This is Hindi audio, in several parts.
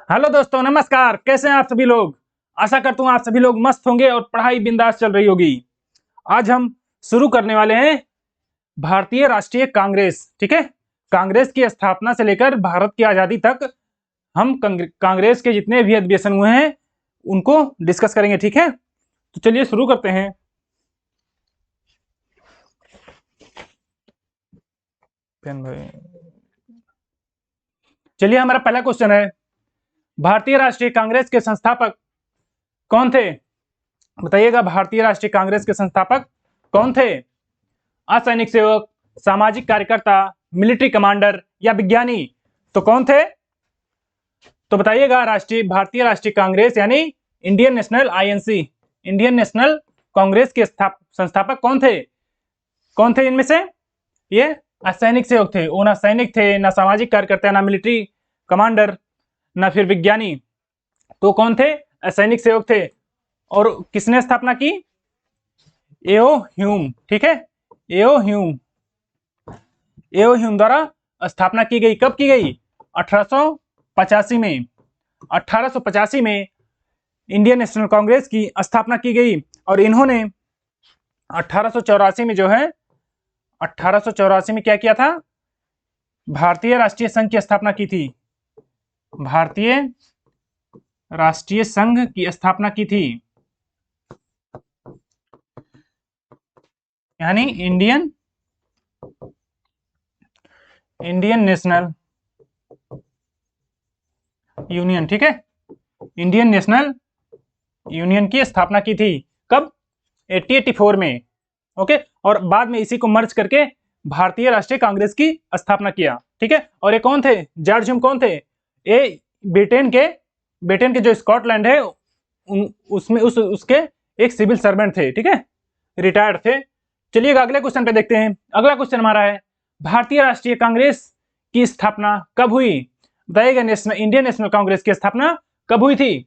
हेलो दोस्तों, नमस्कार। कैसे हैं आप सभी लोग। आशा करता हूँ आप सभी लोग मस्त होंगे और पढ़ाई बिंदास चल रही होगी। आज हम शुरू करने वाले हैं भारतीय राष्ट्रीय कांग्रेस। ठीक है, कांग्रेस की स्थापना से लेकर भारत की आजादी तक हम कांग्रेस के जितने भी अधिवेशन हुए हैं उनको डिस्कस करेंगे। ठीक है, तो चलिए शुरू करते हैं। चलिए, हमारा पहला क्वेश्चन है, भारतीय राष्ट्रीय कांग्रेस के संस्थापक कौन थे? बताइएगा, भारतीय राष्ट्रीय कांग्रेस के संस्थापक कौन थे? असैनिक सेवक, सामाजिक कार्यकर्ता, मिलिट्री कमांडर या विज्ञानी? तो कौन थे? तो बताइएगा, भारतीय राष्ट्रीय कांग्रेस यानी Indian national INC, Indian national Congress के संस्थापक कौन थे? कौन थे इनमें से? ये असैनिक सेवक थे। वो ना सैनिक थे, ना सामाजिक कार्यकर्ता, ना मिलिट्री कमांडर, ना फिर विज्ञानी। तो कौन थे? असैनिक सेवक थे। और किसने स्थापना की? एओ ह्यूम। ठीक है, एओ ह्यूम द्वारा स्थापना की गई। कब की गई? 1885 में। 1885 में इंडियन नेशनल कांग्रेस की स्थापना की गई। और इन्होंने 1884 में जो है 1884 में क्या किया था? भारतीय राष्ट्रीय संघ की स्थापना की थी। भारतीय राष्ट्रीय संघ की स्थापना की थी, यानी इंडियन नेशनल यूनियन। ठीक है, इंडियन नेशनल यूनियन की स्थापना की थी। कब? 1884 में। ओके, और बाद में इसी को मर्ज करके भारतीय राष्ट्रीय कांग्रेस की स्थापना किया। ठीक है, और ये कौन थे? जॉर्ज ह्यूम कौन थे? ये ब्रिटेन के जो स्कॉटलैंड है उसमें उसके एक सिविल सर्वेंट थे। ठीक है, रिटायर्ड थे। चलिए अगले क्वेश्चन पे देखते हैं। अगला क्वेश्चन हमारा है, भारतीय राष्ट्रीय कांग्रेस की स्थापना कब हुई? बताइएगा, इंडियन नेशनल कांग्रेस की स्थापना कब हुई थी?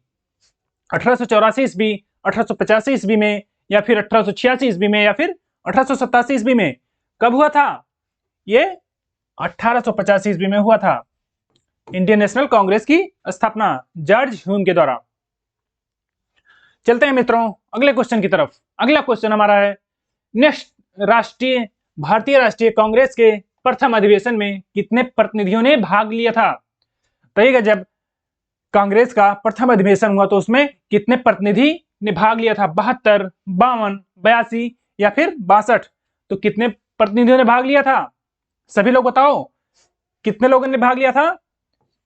1884 ईस्वी, 1885 ईस्वी में, या फिर 1886 ईस्वी में, या फिर 1887 ईस्वी में? कब हुआ था ये? 1885 ईस्वी में हुआ था इंडियन नेशनल कांग्रेस की स्थापना जॉर्ज ह्यूम के द्वारा। चलते हैं मित्रों अगले क्वेश्चन की तरफ। अगला क्वेश्चन हमारा है, नेक्स्ट भारतीय राष्ट्रीय कांग्रेस के प्रथम अधिवेशन में कितने प्रतिनिधियों ने भाग लिया था? बताइएगा, जब कांग्रेस का प्रथम अधिवेशन हुआ तो उसमें कितने प्रतिनिधि ने भाग लिया था? 72, 52, 82 या फिर 62? तो कितने प्रतिनिधियों ने भाग लिया था? सभी लोग बताओ, कितने लोगों ने भाग लिया था?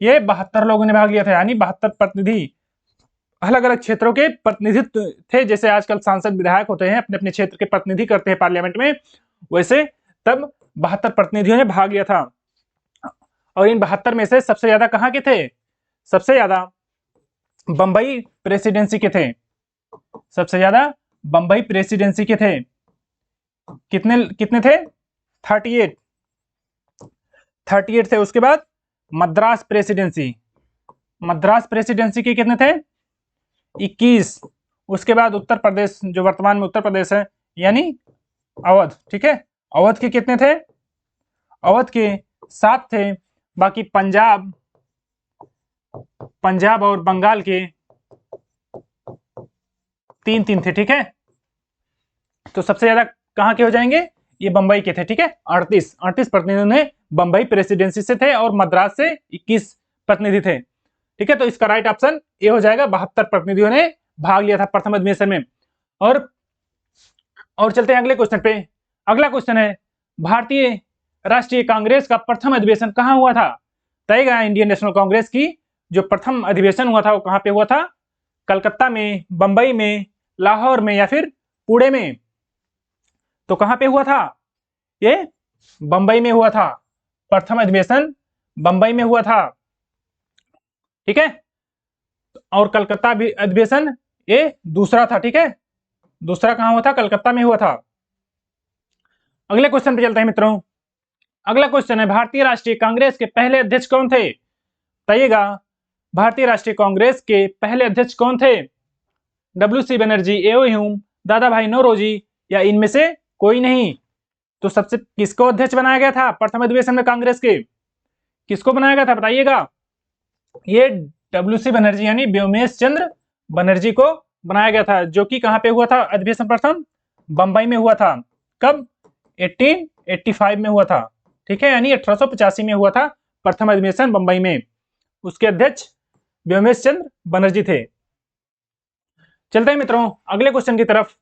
ये 72 लोगों ने भाग लिया था, यानी 72 प्रतिनिधि। अलग अलग क्षेत्रों के प्रतिनिधित्व थे, जैसे आजकल सांसद विधायक होते हैं, अपने अपने क्षेत्र के प्रतिनिधि करते हैं पार्लियामेंट में, वैसे तब 72 प्रतिनिधियों ने भाग लिया था। और इन 72 में से सबसे ज्यादा कहाँ के थे? सबसे ज्यादा बंबई प्रेसिडेंसी के थे। सबसे ज्यादा बंबई प्रेसिडेंसी के थे। कितने थे? 38 थे। उसके बाद मद्रास प्रेसिडेंसी के कितने थे? 21। उसके बाद उत्तर प्रदेश, जो वर्तमान में उत्तर प्रदेश है, यानी अवध। ठीक है, अवध के कितने थे? अवध के 7 थे। बाकी पंजाब और बंगाल के 3 थे। ठीक है, तो सबसे ज्यादा कहां के हो जाएंगे? ये बंबई के थे। ठीक है, 38 प्रतिनिधियों ने बंबई प्रेसिडेंसी से थे और मद्रास से 21 प्रतिनिधि थे। ठीक है, तो इसका राइट ऑप्शन ये हो जाएगा, 72 प्रतिनिधियों ने भाग लिया था प्रथम अधिवेशन में। और चलते हैं अगले क्वेश्चन पे। अगला क्वेश्चन है, भारतीय राष्ट्रीय कांग्रेस का प्रथम अधिवेशन कहाँ हुआ था? बताइएगा, इंडियन नेशनल कांग्रेस की जो प्रथम अधिवेशन हुआ था वो कहाँ पे हुआ था? कलकत्ता में, बंबई में, लाहौर में, या फिर पुणे में? तो कहां पे हुआ था? ये बंबई में हुआ था। प्रथम अधिवेशन बंबई में हुआ था। ठीक है, और कलकत्ता अधिवेशन ये दूसरा था। ठीक है, दूसरा कहां हुआ था? कलकत्ता में हुआ था। अगले क्वेश्चन पे चलते हैं मित्रों। अगला क्वेश्चन है, भारतीय राष्ट्रीय कांग्रेस के पहले अध्यक्ष कौन थे? बताइएगा, भारतीय राष्ट्रीय कांग्रेस के पहले अध्यक्ष कौन थे? डब्ल्यू.सी. बनर्जी, एओ ह्यूम, दादा भाई नौरोजी, या इनमें से कोई नहीं? तो सबसे किसको अध्यक्ष बनाया गया था प्रथम अधिवेशन में कांग्रेस के? किसको बनाया गया था बताइएगा? ये WC बनर्जी यानी व्योमेश चंद्र बनर्जी को बनाया गया था, जो कि कहां पे हुआ था अधिवेशन प्रथम? बंबई में हुआ था। कब? 1885 में हुआ था। ठीक है, यानी 1885 में हुआ था प्रथम अधिवेशन बंबई में। उसके अध्यक्ष व्योमेश चंद्र बनर्जी थे। चलते हैं मित्रों अगले क्वेश्चन की तरफ।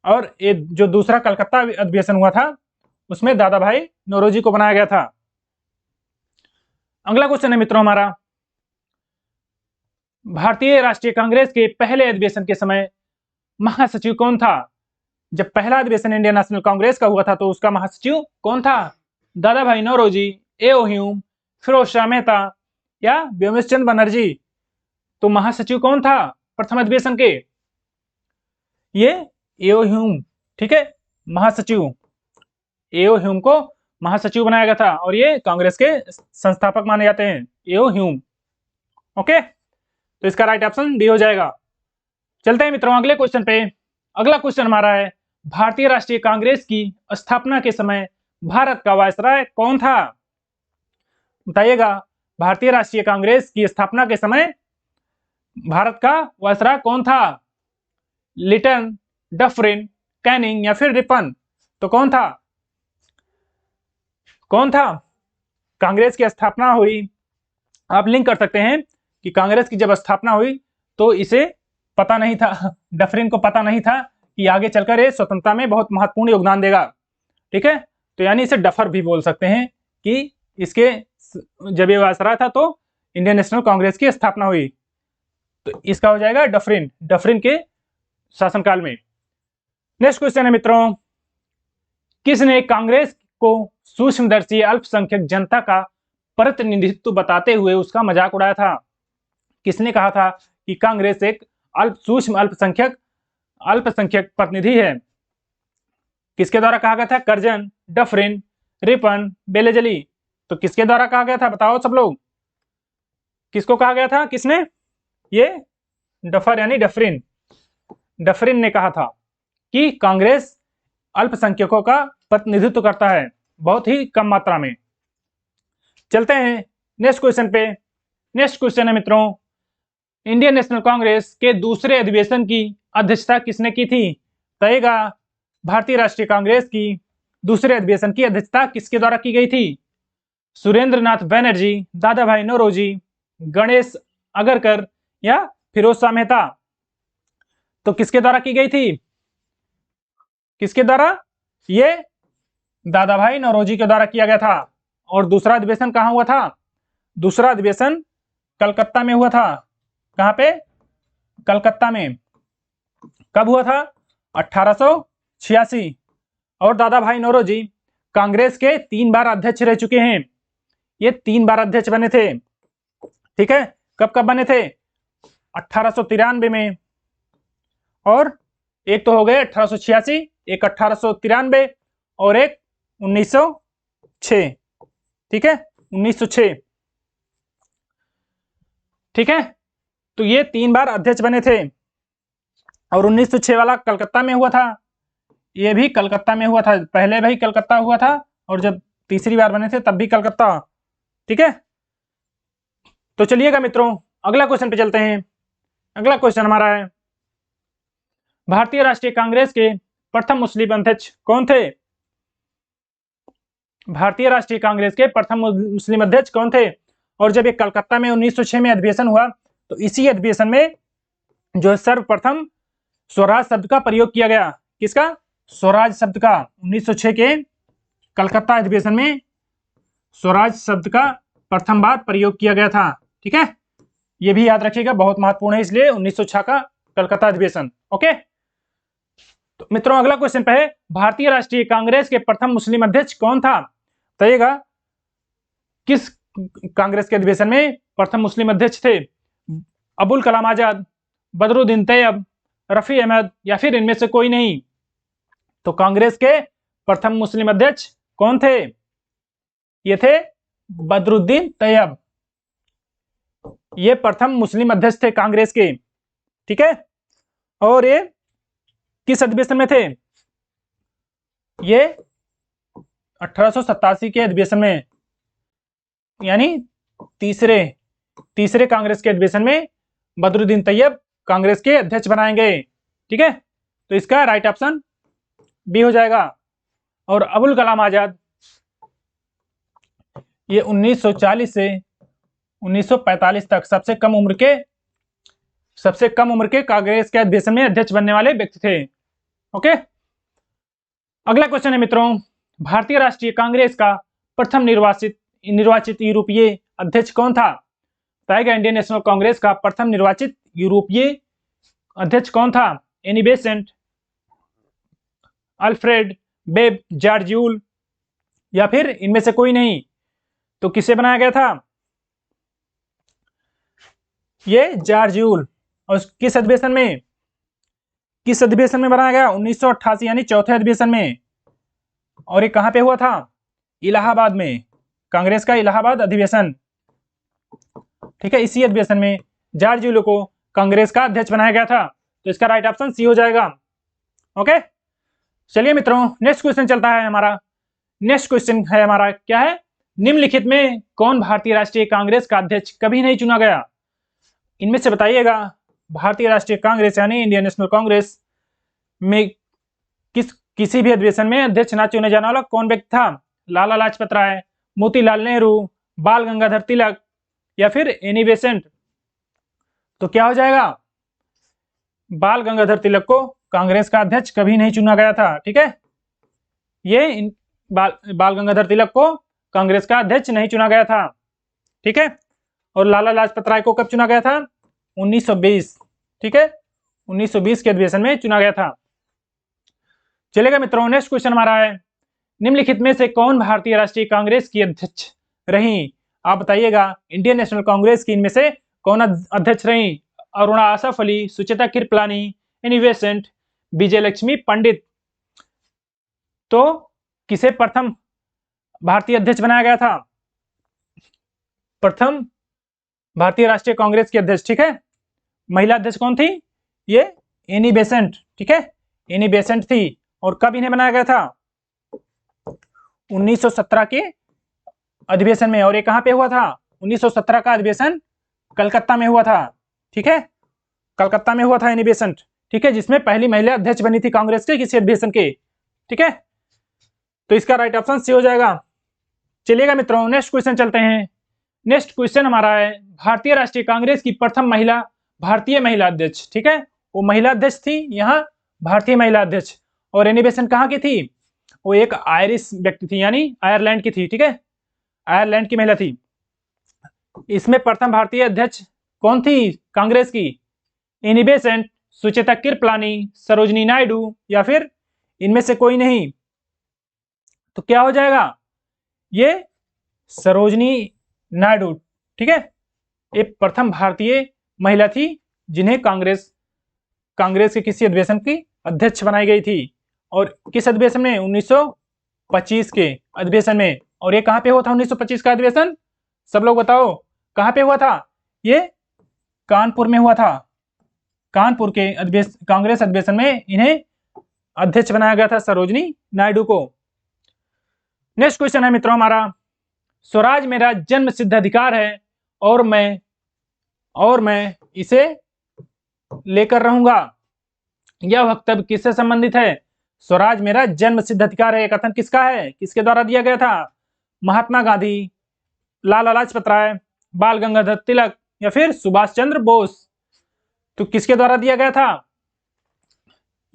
और ये जो दूसरा कलकत्ता अधिवेशन हुआ था उसमें दादा भाई नौरोजी को बनाया गया था। अगला क्वेश्चन है मित्रों हमारा, भारतीय राष्ट्रीय कांग्रेस के पहले अधिवेशन के समय महासचिव कौन था? जब पहला अधिवेशन इंडियन नेशनल कांग्रेस का हुआ था तो उसका महासचिव कौन था? दादा भाई नौरोजी, ए.ओ. ह्यूम, फिरोज शाह मेहता या व्योमेश चंद्र बनर्जी? तो महासचिव कौन था प्रथम अधिवेशन के? ये ए.ओ. ह्यूम। ठीक है, महासचिव ए.ओ. ह्यूम को महासचिव बनाया गया था और ये कांग्रेस के संस्थापक माने जाते हैं, ए.ओ. ह्यूम। ओके, तो इसका राइट ऑप्शन डी हो जाएगा। चलते हैं मित्रों अगले क्वेश्चन पे। अगला क्वेश्चन हमारा है, भारतीय राष्ट्रीय कांग्रेस की स्थापना के समय भारत का वायसराय कौन था? बताइएगा, भारतीय राष्ट्रीय कांग्रेस की स्थापना के समय भारत का वायसराय कौन था? लिटन, डफरिन, कैनिंग या फिर रिपन? तो कौन था? कौन था? कांग्रेस की स्थापना हुई, आप लिंक कर सकते हैं कि कांग्रेस की जब स्थापना हुई तो इसे पता नहीं था, डफरिन को पता नहीं था कि आगे चलकर ये स्वतंत्रता में बहुत महत्वपूर्ण योगदान देगा। ठीक है, तो यानी इसे डफर भी बोल सकते हैं कि इसके जब ये वायसराय था तो इंडियन नेशनल कांग्रेस की स्थापना हुई, तो इसका हो जाएगा डफरिन, डफरिन के शासनकाल में। नेक्स्ट क्वेश्चन है मित्रों, किसने कांग्रेस को सूक्ष्मदर्शी अल्पसंख्यक जनता का प्रतिनिधित्व बताते हुए उसका मजाक उड़ाया था? किसने कहा था कि कांग्रेस एक सूक्ष्म अल्पसंख्यक प्रतिनिधि है? किसके द्वारा कहा गया था? कर्जन, डफरिन, रिपन, बेलेजली? तो किसके द्वारा कहा गया था बताओ सब लोग, किसको कहा गया था? किसने? ये डफर यानी डफरिन, डफरिन ने कहा था कि कांग्रेस अल्पसंख्यकों का प्रतिनिधित्व करता है, बहुत ही कम मात्रा में। चलते हैं नेक्स्ट क्वेश्चन पे। नेक्स्ट क्वेश्चन है मित्रों, इंडियन नेशनल कांग्रेस के दूसरे अधिवेशन की अध्यक्षता किसने की थी? बताइएगा, भारतीय राष्ट्रीय कांग्रेस की दूसरे अधिवेशन की अध्यक्षता किसके द्वारा की गई थी? सुरेंद्र नाथ बैनर्जी, दादा भाई नौरोजी, गणेश अगरकर या फिरोज शाह मेहता? तो किसके द्वारा की गई थी? किसके द्वारा? ये दादा भाई नौरोजी के द्वारा किया गया था। और दूसरा अधिवेशन कहां हुआ था? दूसरा अधिवेशन कलकत्ता में हुआ था। कहां पे? कलकत्ता में। कब हुआ था? 1886। और दादा भाई नौरोजी कांग्रेस के 3 बार अध्यक्ष रह चुके हैं, ये 3 बार अध्यक्ष बने थे। ठीक है, कब कब बने थे? 1893 में, और एक तो हो गए 1886, एक 1893 और एक 1906। ठीक है, 1906। ठीक है, तो ये 3 बार अध्यक्ष बने थे। और 1906 वाला कलकत्ता में हुआ था, ये भी कलकत्ता में हुआ था, पहले भी कलकत्ता हुआ था और जब तीसरी बार बने थे तब भी कलकत्ता। ठीक है, तो चलिएगा मित्रों अगला क्वेश्चन पे चलते हैं। अगला क्वेश्चन हमारा है, भारतीय राष्ट्रीय कांग्रेस के प्रथम मुस्लिम अध्यक्ष कौन थे? भारतीय राष्ट्रीय कांग्रेस के प्रथम मुस्लिम अध्यक्ष कौन थे? और जब ये कलकत्ता में 1906 में अधिवेशन हुआ तो इसी अधिवेशन में जो सर्वप्रथम स्वराज शब्द का प्रयोग किया गया। किसका? स्वराज शब्द का। 1906 के कलकत्ता अधिवेशन में स्वराज शब्द का प्रथम बार प्रयोग किया गया था। ठीक है, ये भी याद रखिएगा, बहुत महत्वपूर्ण है, इसलिए 1906 का कलकत्ता अधिवेशन। ओके, तो मित्रों अगला क्वेश्चन पे है, भारतीय राष्ट्रीय कांग्रेस के प्रथम मुस्लिम अध्यक्ष कौन था? बताइएगा, किस कांग्रेस के अधिवेशन में प्रथम मुस्लिम अध्यक्ष थे? अबुल कलाम आजाद, बदरुद्दीन तैयब, रफी अहमद या फिर इनमें से कोई नहीं? तो कांग्रेस के प्रथम मुस्लिम अध्यक्ष कौन थे? ये थे बदरुद्दीन तैयब, ये प्रथम मुस्लिम अध्यक्ष थे कांग्रेस के। ठीक है, और ये किस अधिवेशन में थे? ये 1887 के अधिवेशन में, यानी तीसरे तीसरे कांग्रेस के अधिवेशन में बदरुद्दीन तैयब कांग्रेस के अध्यक्ष बनाएंगे। ठीक है, तो इसका राइट ऑप्शन बी हो जाएगा। और अबुल कलाम आजाद ये 1940 से 1945 तक सबसे कम उम्र के कांग्रेस के अधिवेशन में अध्यक्ष बनने वाले व्यक्ति थे। ओके, अगला क्वेश्चन है मित्रों, भारतीय राष्ट्रीय कांग्रेस का प्रथम निर्वाचित यूरोपीय अध्यक्ष कौन था? बताएगा इंडियन नेशनल कांग्रेस का प्रथम निर्वाचित यूरोपीय अध्यक्ष कौन था? Annie Besant, Alfred Webb, George Yule या फिर इनमें से कोई नहीं। तो किसे बनाया गया था? ये जॉर्ज यूल। और किस अधिवेशन में बनाया गया? 1988 यानी चौथे अधिवेशन में। और ये कहां पे हुआ था? इलाहाबाद में, कांग्रेस का इलाहाबाद अधिवेशन। ठीक है, इसी अधिवेशन में जॉर्ज यूल को कांग्रेस का अध्यक्ष बनाया गया था। तो इसका राइट ऑप्शन सी हो जाएगा। ओके, चलिए मित्रों, नेक्स्ट क्वेश्चन चलता है हमारा। नेक्स्ट क्वेश्चन है हमारा, क्या है? निम्नलिखित में कौन भारतीय राष्ट्रीय कांग्रेस का अध्यक्ष कभी नहीं चुना गया? इनमें से बताइएगा, भारतीय राष्ट्रीय कांग्रेस यानी इंडियन नेशनल कांग्रेस में किसी भी अधिवेशन में अध्यक्ष ना चुने जाने वाला कौन व्यक्ति था? लाला लाजपत राय, मोतीलाल नेहरू, बाल गंगाधर तिलक या फिर एनी बेसेंट। तो क्या हो जाएगा? बाल गंगाधर तिलक को कांग्रेस का अध्यक्ष कभी नहीं चुना गया था। ठीक है, ये बाल गंगाधर तिलक को कांग्रेस का अध्यक्ष नहीं चुना गया था। ठीक है, और लाला लाजपत राय को कब चुना गया था? 1920। ठीक है, 1920 के अधिवेशन में चुना गया था। चलेगा मित्रों, नेक्स्ट क्वेश्चन हमारा है, निम्नलिखित में से कौन भारतीय राष्ट्रीय कांग्रेस की अध्यक्ष रही? आप बताइएगा, इंडियन नेशनल कांग्रेस की इनमें से कौन अध्यक्ष रही? अरुणा आसफ अली, सुचेता कृपलानी, एनी बेसेंट, विजय लक्ष्मी पंडित। तो किसे प्रथम भारतीय अध्यक्ष बनाया गया था? प्रथम भारतीय राष्ट्रीय कांग्रेस की अध्यक्ष। ठीक है, महिला अध्यक्ष कौन थी? ये एनी बेसेंट। ठीक है, एनी बेसेंट थी। और कब इन्हें बनाया गया था? 1917 के अधिवेशन में। और ये कहां पे हुआ था? 1917 का अधिवेशन कलकत्ता में हुआ था। ठीक है, कलकत्ता में हुआ था एनी बेसेंट। ठीक है, जिसमें पहली महिला अध्यक्ष बनी थी कांग्रेस के किसी अधिवेशन के। ठीक है, तो इसका राइट ऑप्शन सी हो जाएगा। चलिएगा मित्रों, नेक्स्ट क्वेश्चन चलते हैं। नेक्स्ट क्वेश्चन हमारा है, भारतीय राष्ट्रीय कांग्रेस की प्रथम भारतीय महिला अध्यक्ष। ठीक है, वो महिला अध्यक्ष थी, यहाँ भारतीय महिला अध्यक्ष। और एनी बेसेंट कहाँ की थी? वो एक आयरिश व्यक्ति थी, यानी आयरलैंड की थी। ठीक है, आयरलैंड की महिला थी। इसमें प्रथम भारतीय अध्यक्ष कौन थी कांग्रेस की? एनी बेसेंट, सुचेता कृपलानी, सरोजनी नायडू या फिर इनमें से कोई नहीं। तो क्या हो जाएगा? ये सरोजनी नायडू। ठीक है, ये प्रथम भारतीय महिला थी जिन्हें कांग्रेस के किसी अधिवेशन की अध्यक्ष बनाई गई थी। और किस अधिवेशन में? 1925 के अधिवेशन में। और ये कहां पे हुआ था 1925 का अधिवेशन? सब लोग बताओ, कहां पे हुआ था? ये कानपुर में हुआ था। कानपुर के कांग्रेस अधिवेशन में इन्हें अध्यक्ष बनाया गया था, सरोजनी नायडू को। नेक्स्ट क्वेश्चन है मित्रों हमारा, स्वराज मेरा जन्म सिद्ध अधिकार है और मैं इसे लेकर रहूंगा। यह वक्तव्य किससे संबंधित है? स्वराज मेरा जन्म सिद्ध अधिकार है, कथन किसका है? किसके द्वारा दिया गया था? महात्मा गांधी, लाला लाजपत राय, बाल गंगाधर तिलक या फिर सुभाष चंद्र बोस। तो किसके द्वारा दिया गया था?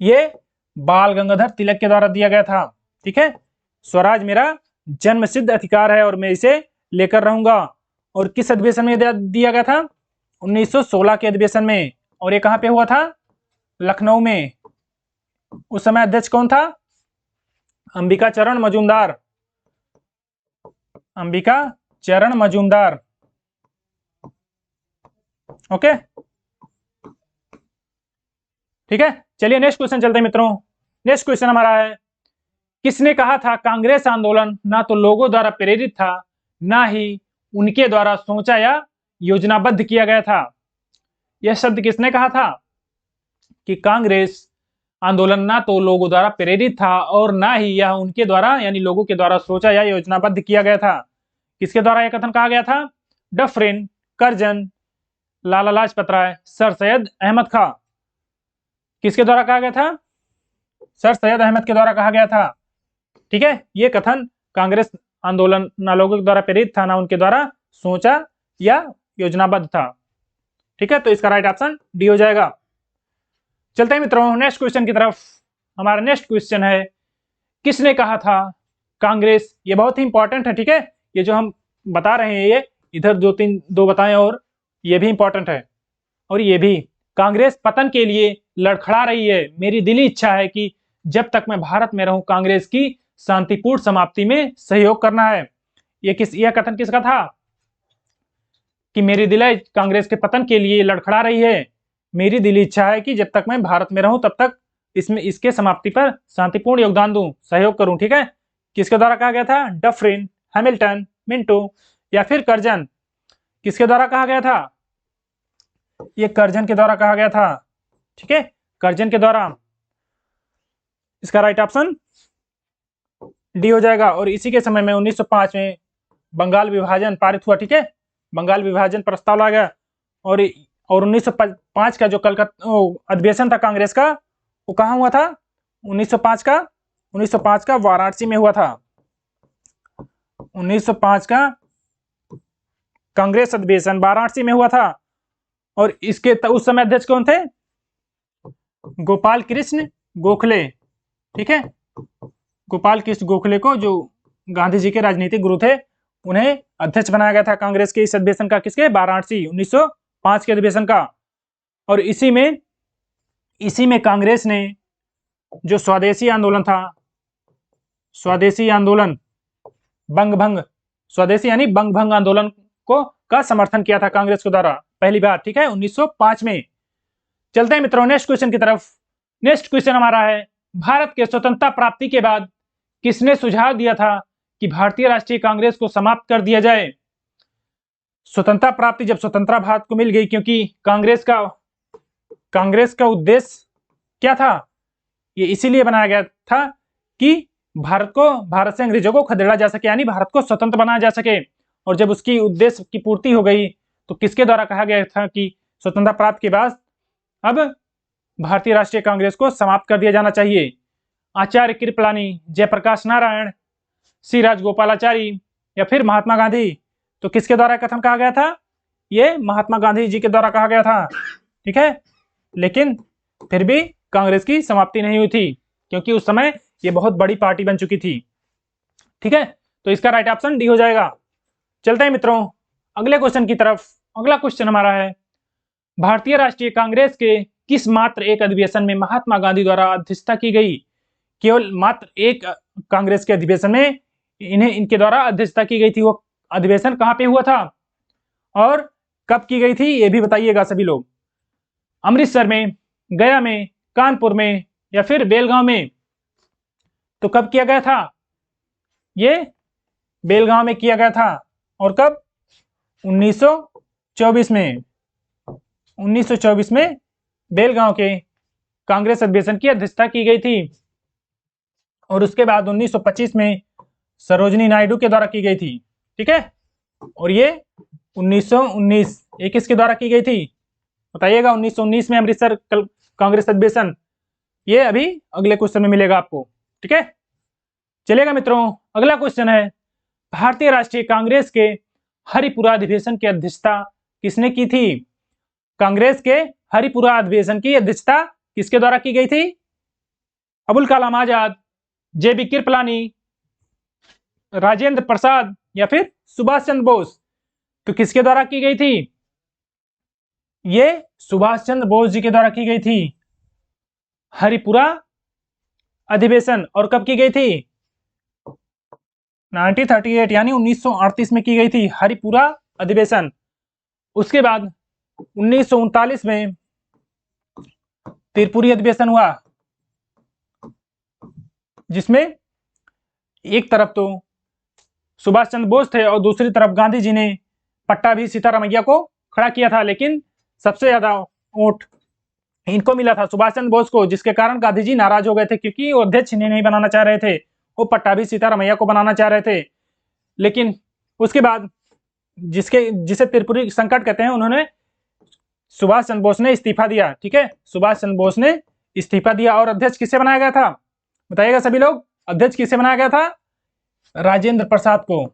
ये बाल गंगाधर तिलक के द्वारा दिया गया था। ठीक है, स्वराज मेरा जन्म सिद्ध अधिकार है और मैं इसे लेकर रहूंगा। और किस अधिवेशन में दिया गया था? 1916 के अधिवेशन में। और ये कहां पे हुआ था? लखनऊ में। उस समय अध्यक्ष कौन था? अंबिका चरण मजूमदार। ओके, ठीक है, चलिए नेक्स्ट क्वेश्चन चलते हैं मित्रों। नेक्स्ट क्वेश्चन हमारा है, किसने कहा था कांग्रेस आंदोलन ना तो लोगों द्वारा प्रेरित था, ना ही उनके द्वारा सोचा या योजनाबद्ध किया गया था? यह शब्द किसने कहा था कि कांग्रेस आंदोलन ना तो लोगों द्वारा प्रेरित था और ना ही यह उनके द्वारा यानी लोगों के द्वारा सोचा या योजनाबद्ध किया गया था? किसके द्वारा यह कथन कहा गया था? डफरिन, करजन, लाला लाजपत राय, सर सैयद अहमद खां। किसके द्वारा कहा गया था? सर सैयद अहमद के द्वारा कहा गया था। ठीक है, ये कथन कांग्रेस आंदोलन ना लोगों के द्वारा प्रेरित था, ना उनके द्वारा सोचा या योजनाबद्ध था। ठीक है, तो इसका राइट ऑप्शन डी हो जाएगा। चलते हैं मित्रों नेक्स्ट क्वेश्चन की तरफ। हमारा नेक्स्ट क्वेश्चन है, किसने कहा था कांग्रेस, ये बहुत ही इंपॉर्टेंट है। ठीक है, ये जो हम बता रहे हैं ये इधर दो बताएं, और ये भी इंपॉर्टेंट है। और ये भी, कांग्रेस पतन के लिए लड़खड़ा रही है, मेरी दिली इच्छा है कि जब तक मैं भारत में रहूं कांग्रेस की शांतिपूर्ण समाप्ति में सहयोग करना है। यह कथन किसका था? कि मेरी दिली कांग्रेस के पतन के लिए लड़खड़ा रही है, मेरी दिली इच्छा है कि जब तक मैं भारत में रहूं तब तक इसके समाप्ति पर शांतिपूर्ण योगदान दूं, सहयोग करूं। ठीक है, किसके द्वारा कहा गया था? डफरिन, हैमिल्टन, मिंटो या फिर करजन। किसके द्वारा कहा गया था? ये करजन के द्वारा कहा गया था। ठीक है, करजन के द्वारा। इसका राइट ऑप्शन डी हो जाएगा। और इसी के समय में 1905 में बंगाल विभाजन पारित हुआ। ठीक है, बंगाल विभाजन प्रस्ताव लाया गया। और 1905 का जो कलकत्ता अधिवेशन था कांग्रेस का, वो कहाँ हुआ था? 1905 का वाराणसी में हुआ था। 1905 का कांग्रेस अधिवेशन वाराणसी में हुआ था। और इसके उस समय अध्यक्ष कौन थे? गोपाल कृष्ण गोखले। ठीक है, गोपाल कृष्ण गोखले को, जो गांधी जी के राजनीतिक गुरु थे, उन्हें अध्यक्ष बनाया गया था कांग्रेस के इस अधिवेशन का। किसके? वाराणसी 1905 के अधिवेशन का। और इसी में कांग्रेस ने जो स्वदेशी आंदोलन था, स्वदेशी आंदोलन, बंग भंग, स्वदेशी यानी बंग भंग आंदोलन का समर्थन किया था कांग्रेस के द्वारा पहली बार। ठीक है, 1905 में। चलते हैं मित्रों नेक्स्ट क्वेश्चन की तरफ। नेक्स्ट क्वेश्चन हमारा है, भारत के स्वतंत्रता प्राप्ति के बाद किसने सुझाव दिया था कि भारतीय राष्ट्रीय कांग्रेस को समाप्त कर दिया जाए? स्वतंत्रता प्राप्ति, जब स्वतंत्रता भारत को मिल गई, क्योंकि कांग्रेस का उद्देश्य क्या था? ये इसीलिए बनाया गया था कि भारत से अंग्रेजों को खदेड़ा जा सके, यानी भारत को स्वतंत्र बनाया जा सके। और जब उसकी उद्देश्य की पूर्ति हो गई, तो किसके द्वारा कहा गया था कि स्वतंत्रता प्राप्त के बाद अब भारतीय राष्ट्रीय कांग्रेस को समाप्त कर दिया जाना चाहिए? आचार्य कृपलानी, जयप्रकाश नारायण, सी राजगोपालाचारी या फिर महात्मा गांधी। तो किसके द्वारा कथन कहा गया था? ये महात्मा गांधी जी के द्वारा कहा गया था। ठीक है, लेकिन फिर भी कांग्रेस की समाप्ति नहीं हुई थी, क्योंकि उस समय ये बहुत बड़ी पार्टी बन चुकी थी। ठीक है, तो इसका राइट ऑप्शन डी हो जाएगा। चलते हैं मित्रों अगले क्वेश्चन की तरफ। अगला क्वेश्चन हमारा है, भारतीय राष्ट्रीय कांग्रेस के किस मात्र एक अधिवेशन में महात्मा गांधी द्वारा अध्यक्षता की गई? केवल मात्र एक कांग्रेस के अधिवेशन में इनके द्वारा अध्यक्षता की गई थी। वो अधिवेशन कहाँ पे हुआ था और कब की गई थी, ये भी बताइएगा सभी लोग। अमृतसर में, गया में, कानपुर में या फिर बेलगांव में? तो कब किया गया था? ये बेलगांव में किया गया था। और कब? 1924 में। 1924 में बेलगांव के कांग्रेस अधिवेशन की अध्यक्षता की गई थी। और उसके बाद 1925 में सरोजिनी नायडू के द्वारा की गई थी। ठीक है, और ये 1919 ये किसके द्वारा की गई थी बताइएगा? 1919 में अमृतसर कांग्रेस अधिवेशन। ये अभी अगले क्वेश्चन में मिलेगा आपको। ठीक है, चलेगा मित्रों अगला क्वेश्चन है, भारतीय राष्ट्रीय कांग्रेस के हरिपुरा अधिवेशन की अध्यक्षता किसने की थी? कांग्रेस के हरिपुरा अधिवेशन की अध्यक्षता किसके द्वारा की गई थी? अबुल कलाम आजाद, जेबी कृपलानी, राजेंद्र प्रसाद या फिर सुभाष चंद्र बोस? तो किसके द्वारा की गई थी? ये सुभाष चंद्र बोस जी के द्वारा की गई थी हरिपुरा अधिवेशन। और कब की गई थी? 1938 यानी 1938 में की गई थी हरिपुरा अधिवेशन। उसके बाद 1939 में त्रिपुरी अधिवेशन हुआ, जिसमें एक तरफ तो सुभाष चंद्र बोस थे और दूसरी तरफ गांधी जी ने पट्टाभी सीतारामैया को खड़ा किया था। लेकिन सबसे ज्यादा वोट इनको मिला था, सुभाष चंद्र बोस को, जिसके कारण गांधी जी नाराज हो गए थे, क्योंकि वो अध्यक्ष इन्हें नहीं बनाना चाह रहे थे, वो पट्टाभी सीतारामैया को बनाना चाह रहे थे। लेकिन उसके बाद जिसे त्रिपुरी संकट कहते हैं, उन्होंने सुभाष चंद्र बोस ने इस्तीफा दिया। ठीक है, सुभाष चंद्र बोस ने इस्तीफा दिया। और अध्यक्ष किसे बनाया गया था, बताइएगा सभी लोग, अध्यक्ष किसे बनाया गया था? राजेंद्र प्रसाद को।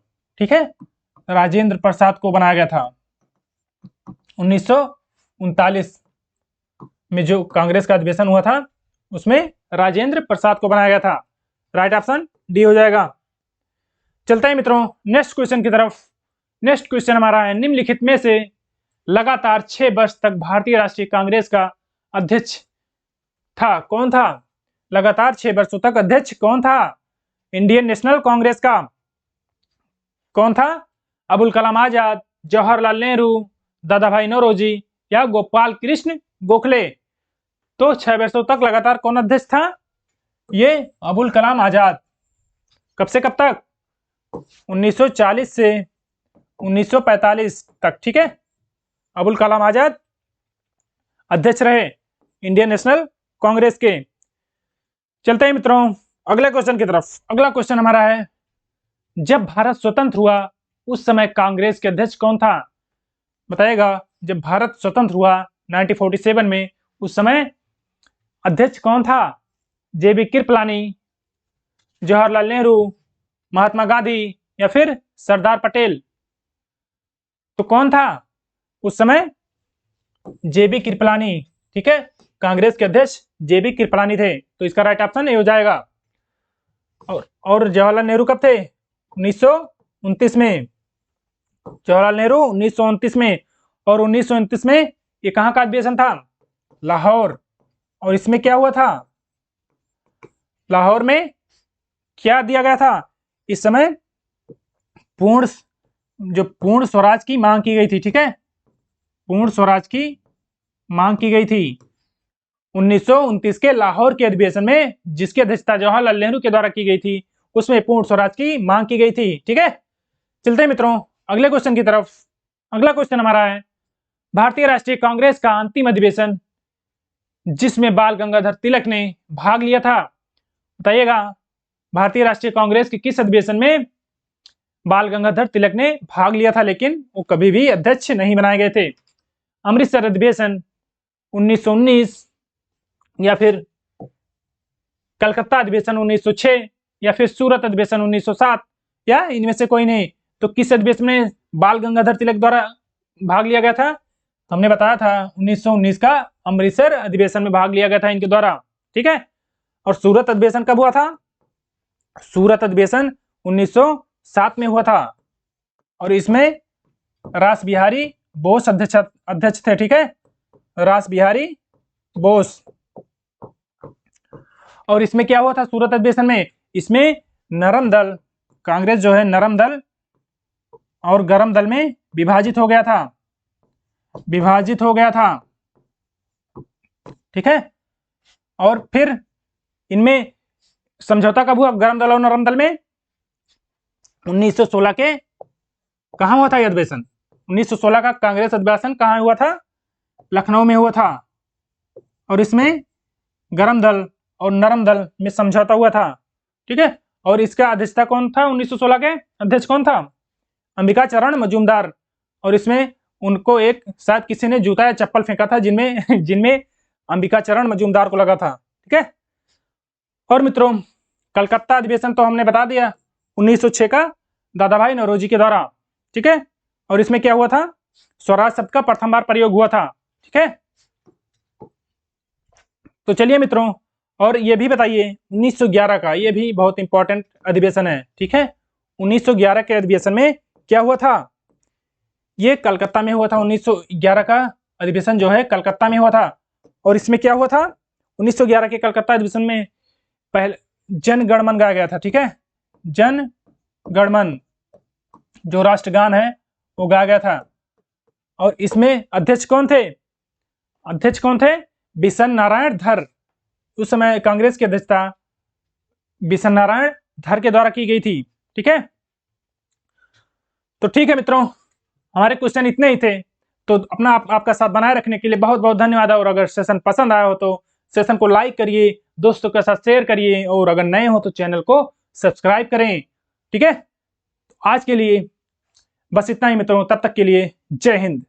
ठीक है, राजेंद्र प्रसाद को बनाया गया था। 1939 में जो कांग्रेस का अधिवेशन हुआ था उसमें राजेंद्र प्रसाद को बनाया गया था। राइट ऑप्शन डी हो जाएगा। चलते हैं मित्रों नेक्स्ट क्वेश्चन की तरफ। नेक्स्ट क्वेश्चन हमारा है, निम्नलिखित में से लगातार 6 वर्ष तक भारतीय राष्ट्रीय कांग्रेस का अध्यक्ष था, कौन था? लगातार 6 वर्षों तक अध्यक्ष कौन था इंडियन नेशनल कांग्रेस का? कौन था? अबुल कलाम आजाद, जवाहरलाल नेहरू, दादा भाई नौरोजी या गोपाल कृष्ण गोखले? तो 6 वर्षों तक लगातार कौन अध्यक्ष था? ये अबुल कलाम आजाद। कब से कब तक? 1940 से 1945 तक। ठीक है, अबुल कलाम आजाद अध्यक्ष रहे इंडियन नेशनल कांग्रेस के। चलते हैं मित्रों अगले क्वेश्चन की तरफ। अगला क्वेश्चन हमारा है, जब भारत स्वतंत्र हुआ उस समय कांग्रेस के अध्यक्ष कौन था? बताइएगा, जब भारत स्वतंत्र हुआ 1947 में, उस समय अध्यक्ष कौन था? जेबी कृपलानी, जवाहरलाल नेहरू, महात्मा गांधी या फिर सरदार पटेल? तो कौन था उस समय? जेबी कृपलानी। ठीक है, कांग्रेस के अध्यक्ष जेबी कृपलानी थे, तो इसका राइट ऑप्शन ए हो जाएगा। और जवाहरलाल नेहरू कब थे? 1929 में। जवाहरलाल नेहरू 1929 में। और 1929 में ये कहाँ का अधिवेशन था? लाहौर। और इसमें क्या हुआ था? लाहौर में क्या दिया गया था? इस समय पूर्ण स्वराज की मांग की गई थी। ठीक है, पूर्ण स्वराज की मांग की गई थी 1929 के लाहौर के अधिवेशन में, जिसकी अध्यक्षता जवाहरलाल नेहरू के द्वारा की गई थी। उसमें पूर्ण स्वराज की मांग की गई थी। ठीक है, चलते हैं मित्रों अगले क्वेश्चन की तरफ। अगला क्वेश्चन हमारा है, भारतीय राष्ट्रीय कांग्रेस का अंतिम अधिवेशन जिसमें बाल गंगाधर तिलक ने भाग लिया था, बताइएगा, भारतीय राष्ट्रीय कांग्रेस के किस अधिवेशन में बाल गंगाधर तिलक ने भाग लिया था, लेकिन वो कभी भी अध्यक्ष नहीं बनाए गए थे? अमृतसर अधिवेशन 1919 या फिर कलकत्ता अधिवेशन 1906 या फिर सूरत अधिवेशन 1907 या इनमें से कोई नहीं? तो किस अधिवेशन में बाल गंगाधर तिलक द्वारा भाग लिया गया था? हमने बताया था 1919 का अमृतसर अधिवेशन में भाग लिया गया था इनके द्वारा। ठीक है, और सूरत अधिवेशन कब हुआ था? सूरत अधिवेशन 1907 में हुआ था, और इसमें रास बिहारी बोस अध्यक्ष थे। ठीक है, रास बिहारी बोस। और इसमें क्या हुआ था सूरत अधिवेशन में? इसमें नरम दल, कांग्रेस जो है नरम दल और गरम दल में विभाजित हो गया था। ठीक है, और फिर इनमें समझौता कब हुआ गरम दल और नरम दल में? 1916 के कहां हुआ था यह अधिवेशन? 1916 का कांग्रेस अधिवेशन कहां हुआ था? लखनऊ में हुआ था। और इसमें गरम दल और नरम दल में समझौता हुआ था। ठीक है, और इसका अध्यक्षता कौन था? 1916 के अध्यक्ष कौन था? अंबिका चरण मजूमदार। और इसमें उनको एक शायद किसी ने जूता या चप्पल फेंका था जिनमें अंबिका चरण मजूमदार को लगा था। ठीक है, और मित्रों कलकत्ता अधिवेशन तो हमने बता दिया 1906 का दादा भाई नौरोजी के द्वारा। ठीक है, और इसमें क्या हुआ था? स्वराज शब्द का प्रथम बार प्रयोग हुआ था। ठीक है, तो चलिए मित्रों, और ये भी बताइए 1911 का, ये भी बहुत इंपॉर्टेंट अधिवेशन है। ठीक है, 1911 के अधिवेशन में क्या हुआ था? ये कलकत्ता में हुआ था। 1911 का अधिवेशन जो है कलकत्ता में हुआ था। और इसमें क्या हुआ था? 1911 के कलकत्ता अधिवेशन में पहले जन गण मन गाया गया था। ठीक है, जन गण मन जो राष्ट्रगान है वो गाया गया था। और इसमें अध्यक्ष कौन थे? अध्यक्ष कौन थे? बिशन नारायण धर। उस समय कांग्रेस की अध्यक्षता बिशन नारायण धर के द्वारा की गई थी। ठीक है, तो ठीक है मित्रों, हमारे क्वेश्चन इतने ही थे। तो अपना आपका साथ बनाए रखने के लिए बहुत बहुत धन्यवाद। और अगर सेशन पसंद आया हो तो सेशन को लाइक करिए, दोस्तों के साथ शेयर करिए, और अगर नए हो तो चैनल को सब्सक्राइब करें। ठीक है, आज के लिए बस इतना ही मित्रों, तब तक के लिए जय हिंद।